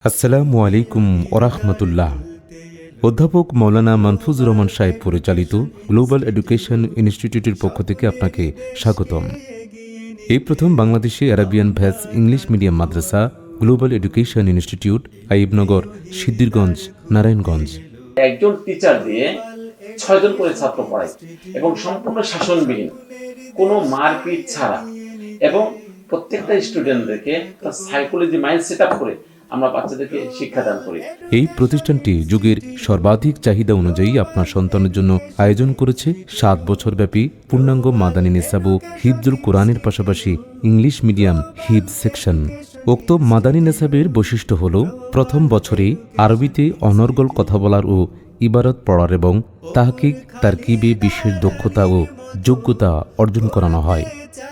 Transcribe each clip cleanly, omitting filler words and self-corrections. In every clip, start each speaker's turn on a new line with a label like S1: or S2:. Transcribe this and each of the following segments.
S1: আসসালামু আলাইকুম ওরহমতুল্লাহ। অধ্যাপক মৌলানা মানফুজুর রহমান সাহেব পরিচালিত গ্লোবাল এডুকেশন ইনস্টিটিউটের পক্ষ থেকে আপনাকে স্বাগতম। এই প্রথম বাংলাদেশে আরাবিয়ান ভ্যাস ইংলিশ মিডিয়াম মাদ্রাসা Global Education Institute, Aibnagar, Siddhirganj, Narayanganj.
S2: একজন টিচার দিয়ে 6 জন করে ছাত্র পড়ায় এবং সম্পূর্ণ শাসনবিহীন, কোনো মারপিট ছাড়া, এবং প্রত্যেকটা স্টুডেন্টদেরকে তার সাইকোলজি মাইন্ড সেট আপ করে আমরা বাচ্চাদেরকে শিক্ষাদান করি।
S1: এই প্রতিষ্ঠানটি যুগের সর্বাধিক চাহিদা অনুযায়ী আপনার সন্তানের জন্য আয়োজন করেছে 7 বছরব্যাপী পূর্ণাঙ্গ মাদানী নিসাব ও হিফজুল কোরআনের পাশাপাশি ইংলিশ মিডিয়াম হিফজ সেকশন। উক্ত মাদানী নিসাবের বৈশিষ্ট্য হল প্রথম বছরে আরবিতে অনর্গল কথা বলার ও ইবারত পড়ার এবং তাহকিক তারকিবে বিশেষ দক্ষতা ও যোগ্যতা অর্জন করানো হয়।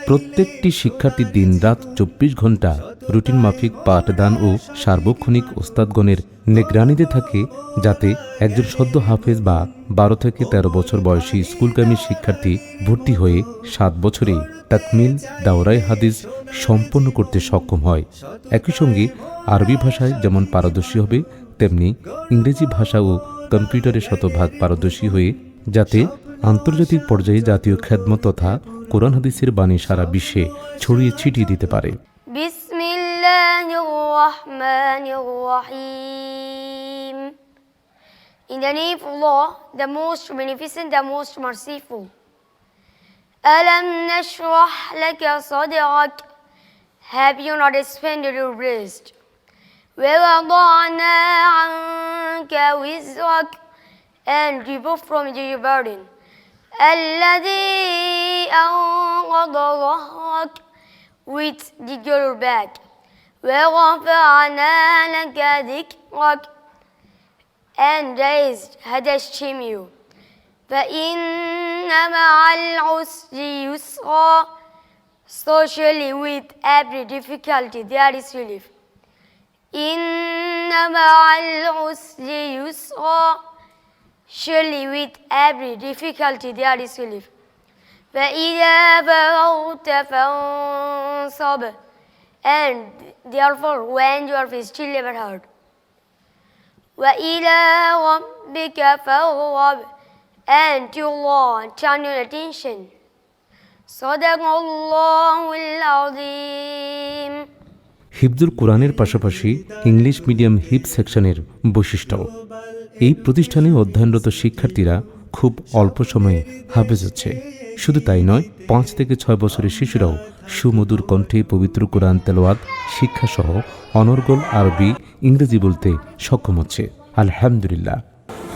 S1: প্রত্যেকটি শিক্ষার্থী দিনরাত 24 ঘন্টা রুটিন মাফিক পাঠদান ও সার্বক্ষণিক ওস্তাদগণের নিগরানিতে থাকে, যাতে একজন সদ্য হাফেজ বা 12 থেকে 13 বছর বয়সী স্কুলগামী শিক্ষার্থী ভর্তি হয়ে 7 বছরে তাকমিল দাওরাই হাদিস সম্পন্ন করতে সক্ষম হয়। একই সঙ্গে আরবি ভাষায় যেমন পারদর্শী হবে, তেমনি ইংরেজি ভাষা ও কম্পিউটারে শতভাগ পারদর্শী হয়ে যাতে আন্তর্জাতিক পর্যায়ে জাতীয় খেদমত তথা কোরআন হাদিসের বাণী সারা বিশ্বে ছড়িয়ে ছিটিয়ে দিতে পারে।
S3: বিসমিল্লাহির রহমানির রহিম। In the name of Allah, the most beneficent, the most merciful. Alam nashrah laka sadrak. Have you not expanded your breast? وَوَضَعْنَا عَنْكَ وِزْرَكَ, and remove from you your burden. الَّذِي أَنْقَضَ ظَهْرَكَ, which did your back. وَرَفَعْنَا لَكَ ذِكْرَكَ, and raised had esteem you. فَإِنَّ مَعَ الْعُسْرِ يُسْرًا, socially with every difficulty there is relief. إِنَّ مَعَ الْعُسْرِ يُسْرًا, surely with every difficulty there is relief. فَإِذَا فَرَغْتَ فَانصَبْ, and therefore when you are still never heard. وَإِلَى رَبِّكَ فَارْغَب, and to Allah turn your attention. صَدَقَ اللَّهُ الْعَظِيمُ।
S1: হিফজুল কোরআনের পাশাপাশি English medium হিফজ সেকশনের বৈশিষ্ট্য, এই প্রতিষ্ঠানে অধ্যয়নরত শিক্ষার্থীরা খুব অল্প সময়ে হাফেজ হচ্ছে। শুধু তাই নয়, 5 থেকে 6 বছরের শিশুরাও সুমধুর কণ্ঠে পবিত্র কোরআন তেলাওয়াত শিক্ষাসহ অনর্গল আরবি ইংরেজি বলতে সক্ষম হচ্ছে। আলহামদুলিল্লাহ।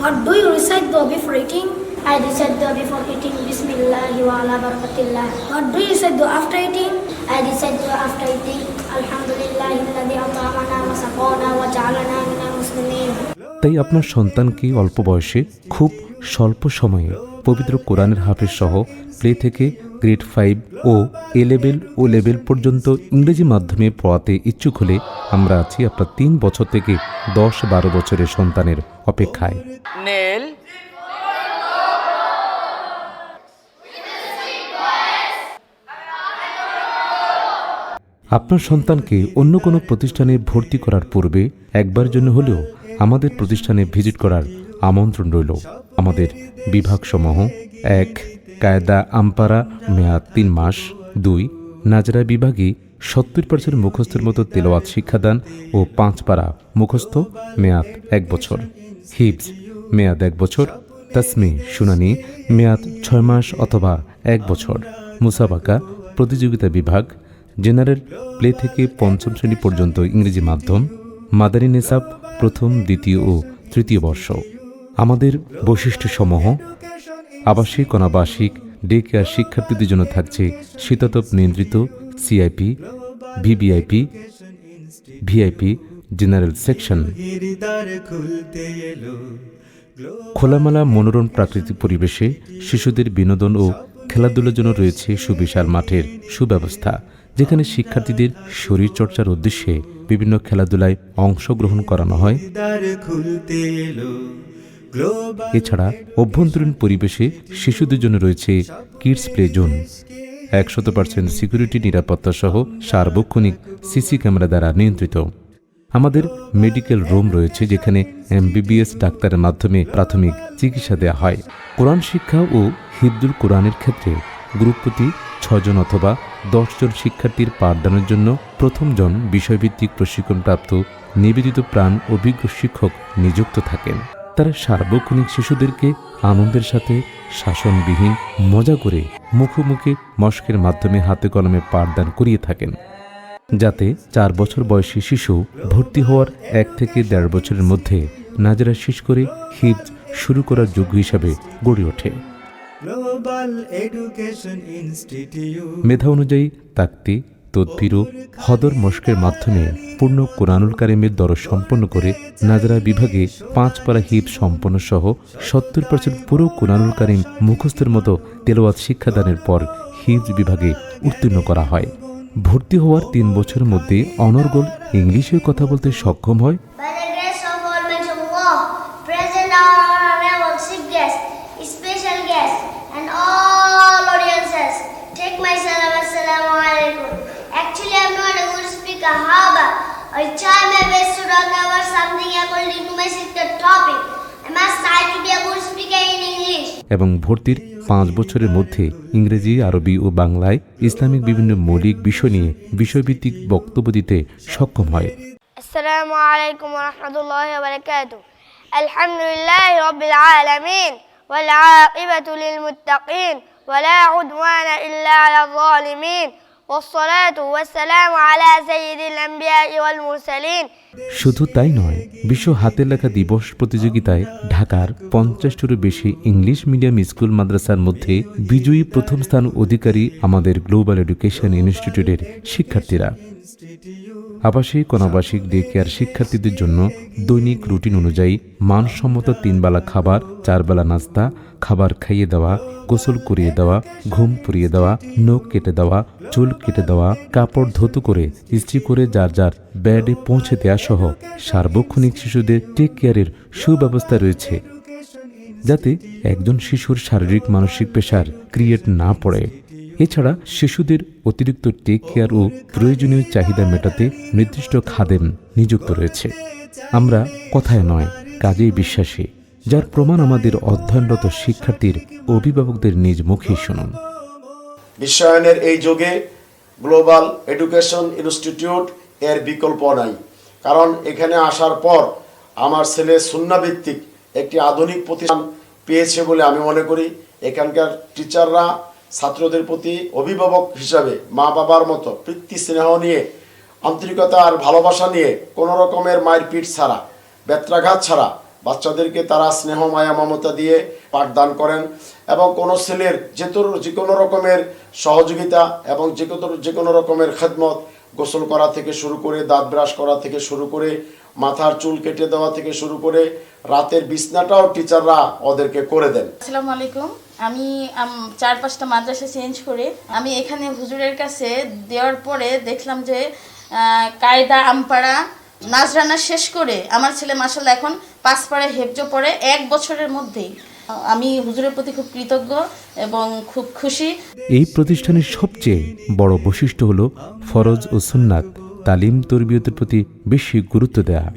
S4: What do you recite dua before eating? I recite dua before eating. Bismillahi wa ala barakatillah. What do you recite dua after eating? I recite dua after eating. Alhamdulillahi alladhi at'amana wa saqana wa ja'alana minal muslimin.
S1: তাই আপনার সন্তানকে অল্প বয়সে খুব স্বল্প সময়ে পবিত্র কোরআনের হাফেজ সহ প্লে থেকে গ্রেড 5 ও ও লেভেল পর্যন্ত ইংরেজি মাধ্যমে পড়াতে ইচ্ছুক হলে আমরা আছি আপনার 3 বছর থেকে 10-12 বছরের সন্তানের অপেক্ষায়।
S5: নেল
S1: আপনার সন্তানকে অন্য কোনো প্রতিষ্ঠানে ভর্তি করার পূর্বে একবার জন্য হলেও আমাদের প্রতিষ্ঠানে ভিজিট করার আমন্ত্রণ রইল। আমাদের বিভাগসমূহ: 1. কায়দা আমপারা, মেয়াদ 3 মাস। 2. নাজরা বিভাগে 70% মুখস্থের মতো তেলাওয়াত শিক্ষাদান ও 5 পারা মুখস্থ, মেয়াদ 1 বছর। হিফজ, মেয়াদ 1 বছর। তাসমি শুনানি, মেয়াদ 6 মাস অথবা 1 বছর। মুসাবাকা প্রতিযোগিতা বিভাগ, জেনারেল প্লে থেকে 5ম শ্রেণী পর্যন্ত ইংরেজি মাধ্যম, মাদানী নিসাব 1ম, 2য় ও 3য় বর্ষ। আমাদের বৈশিষ্ট্যসমূহ: আবাসিক অনাবাসিক ডে কেয়ার শিক্ষার্থীদের জন্য থাকছে শীতাতপ নিয়ন্ত্রিত CIP, VVIP, VIP, general section. খোলামেলা মনোরম প্রাকৃতিক পরিবেশে শিশুদের বিনোদন ও খেলাধুলার জন্য রয়েছে সুবিশাল মাঠের সুব্যবস্থা, যেখানে শিক্ষার্থীদের শরীরচর্চার উদ্দেশ্যে বিভিন্ন খেলাধুলায় অংশগ্রহণ করানো হয়। এছাড়া অভ্যন্তরীণ পরিবেশে শিশুদের জন্য রয়েছে কিডস প্লে জোন, 100% সিকিউরিটি নিরাপত্তা সহ সার্বক্ষণিক সিসি ক্যামেরা দ্বারা নিয়ন্ত্রিত। আমাদের মেডিকেল রুম রয়েছে, যেখানে MBBS ডাক্তারের মাধ্যমে প্রাথমিক চিকিৎসা দেওয়া হয়। কোরআন শিক্ষা ও হিফজুল কোরআনের ক্ষেত্রে গ্রুপ প্রতি 6 জন অথবা 10 জন শিক্ষার্থীর পাঠদানের জন্য প্রথম জন বিষয়ভিত্তিক প্রশিক্ষণপ্রাপ্ত নিবেদিত প্রাণ অভিজ্ঞ শিক্ষক নিযুক্ত থাকেন। তারা সার্বক্ষণিক শিশুদেরকে আনন্দের সাথে শাসনবিহীন মজা করে মুখোমুখি মশকের মাধ্যমে হাতে কলমে পাঠদান করিয়ে থাকেন, যাতে 4 বছর বয়সী শিশু ভর্তি হওয়ার 1 থেকে 1.5 বছরের মধ্যে নাজেরা শেষ করে হিফজ শুরু করার যোগ্য হিসাবে গড়ে ওঠে।
S5: গ্লোবাল এডুকেশন ইনস্টিটিউট
S1: মেধা অনুযায়ী তাকতি, তদবির ও হদর মশকের মাধ্যমে পূর্ণ কোরআনুল কারিমের দরস সম্পন্ন করে নাজরা বিভাগে 5 পারা হিফজ সম্পন্ন সহ 70% পুরো কোরআনুল কারিম মুখস্থের মতো তেলাওয়াত শিক্ষাদানের পর হিফজ বিভাগে উত্তীর্ণ করা হয়। ভর্তি হওয়ার 3 বছরের মধ্যে অনর্গল ইংলিশে কথা বলতে সক্ষম হয়।
S6: By the grace of Almighty Allah, present our honorable chief guest, special guest, and all audiences, take my salam, assalamu alaikum. Actually, I'm not a good speaker, however, I try my best to talk about something according to my selected topic. I must try to be a good speaker in English.
S1: এবং ভর্তির 5 বছরের মধ্যে ইংরেজি, আরবি ও বাংলায় Islamic বিভিন্ন মৌলিক বিষয় নিয়ে বিষয়ভিত্তিক বক্তব্য দিতে সক্ষম হয়।
S3: السلام عليكم ورحمة الله وبركاته. الحمد لله رب العالمين والعاقبة للمتقين ولا عدوان إلا على الظالمين والصلاة والسلام على سيد الأنبياء والمرسلين.
S1: শুধু তাই নয়, বিশ্ব হাতের লেখা দিবস প্রতিযোগিতায় ঢাকার 50টারও বেশি ইংলিশ মিডিয়াম স্কুল মাদ্রাসার মধ্যে বিজয়ী প্রথম স্থান অধিকারী আমাদের গ্লোবাল এডুকেশন ইনস্টিটিউটের শিক্ষার্থীরা। আবাসিক অনাবাসিক ডে কেয়ার শিক্ষার্থীদের জন্য দৈনিক রুটিন অনুযায়ী মানসম্মত 3 বেলা খাবার, 4 বেলা নাস্তা, খাবার খাইয়ে দেওয়া, গোসল করিয়ে দেওয়া, ঘুম পুড়িয়ে দেওয়া, নখ কেটে দেওয়া, চুল কেটে দেওয়া, কাপড় ধুতো করে ইস্ত্রি করে যার যার বেডে পৌঁছে দেওয়া সহ সার্বক্ষণিক শিশুদের টেক কেয়ারের সুব্যবস্থা রয়েছে, যাতে একজন শিশুর শারীরিক মানসিক প্রেশার ক্রিয়েট না পড়ে। এছাড়া শিশুদের অতিরিক্ত টেক কেয়ার ও প্রয়োজনীয় চাহিদা মেটাতে নির্দিষ্ট খাদেম নিযুক্ত রয়েছে। আমরা কথায় নয়, কাজেই বিশ্বাসী, যার প্রমাণ আমাদের অধ্যয়নরত শিক্ষার্থীর অভিভাবকদের নিজ মুখেই শুনুন।
S7: বিশ্বায়নের এই যুগে গ্লোবাল এডুকেশন ইনস্টিটিউট এর বিকল্প নাই, কারণ এখানে আসার পর আমার ছেলে সুন্নাভিত্তিক একটি আধুনিক প্রতিষ্ঠান পেয়েছে বলে আমি মনে করি। এখানকার টিচাররা ছাত্রদের প্রতি অভিভাবক হিসাবে মা বাবার মতো প্রীতি স্নেহ নিয়ে, আন্তরিকতা আর ভালোবাসা নিয়ে, কোনো রকমের মারপিট ছাড়া, বেত্রাঘাত ছাড়া বাচ্চাদেরকে তারা স্নেহ মায়া মমতা দিয়ে পাঠদান করেন এবং কোনো ছেলের যে কোনো রকমের সহযোগিতা এবং যে কোনো রকমের খেদমত, গোসল করা থেকে শুরু করে, দাঁত ব্রাশ করা থেকে শুরু করে, মাথার চুল কেটে দেওয়া থেকে শুরু করে রাতের বিছনাটাও টিচাররা ওদেরকে করে দেন।
S8: আসসালামু আলাইকুম। আমি 4-5টা মাদ্রাসা চেঞ্জ করে আমি এখানে হুজুরের কাছে দেওয়ার পরে দেখলাম যে কায়দা আমপাড়া নাজরানা শেষ করে আমার ছেলে মাশাআল্লাহ এখন 5 পারা হেফজ পড়ে 1 বছরের মধ্যেই। আমি হুজুরের প্রতি খুব কৃতজ্ঞ এবং খুব খুশি।
S1: এই প্রতিষ্ঠানের সবচেয়ে বড় বৈশিষ্ট্য হলো ফরজ ও সুন্নাত তালিম তরবিয়তের প্রতি বেশি গুরুত্ব দেওয়া।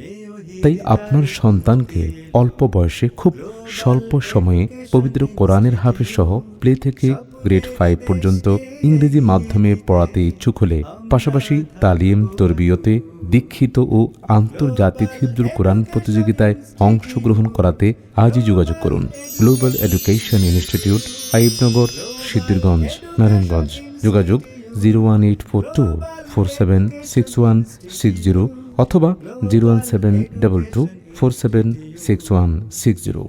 S1: তাই আপনার সন্তানকে অল্প বয়সে খুব স্বল্প সময়ে পবিত্র কোরআনের হাফেজ সহ প্লে থেকে গ্রেড 5 পর্যন্ত ইংরেজি মাধ্যমে পড়াতে ইচ্ছুক হলে পাশাপাশি তালিম তরবিয়তে দীক্ষিত ও আন্তর্জাতিক হিফজুল কোরআন প্রতিযোগিতায় অংশগ্রহণ করাতে আজই যোগাযোগ করুন। Global Education Institute, Aibnagar, Siddhirganj, Narayanganj. যোগাযোগ 01842476160 অথবা 01722476160।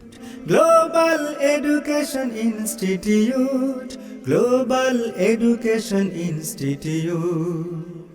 S5: Global Education Institute, Global Education institute.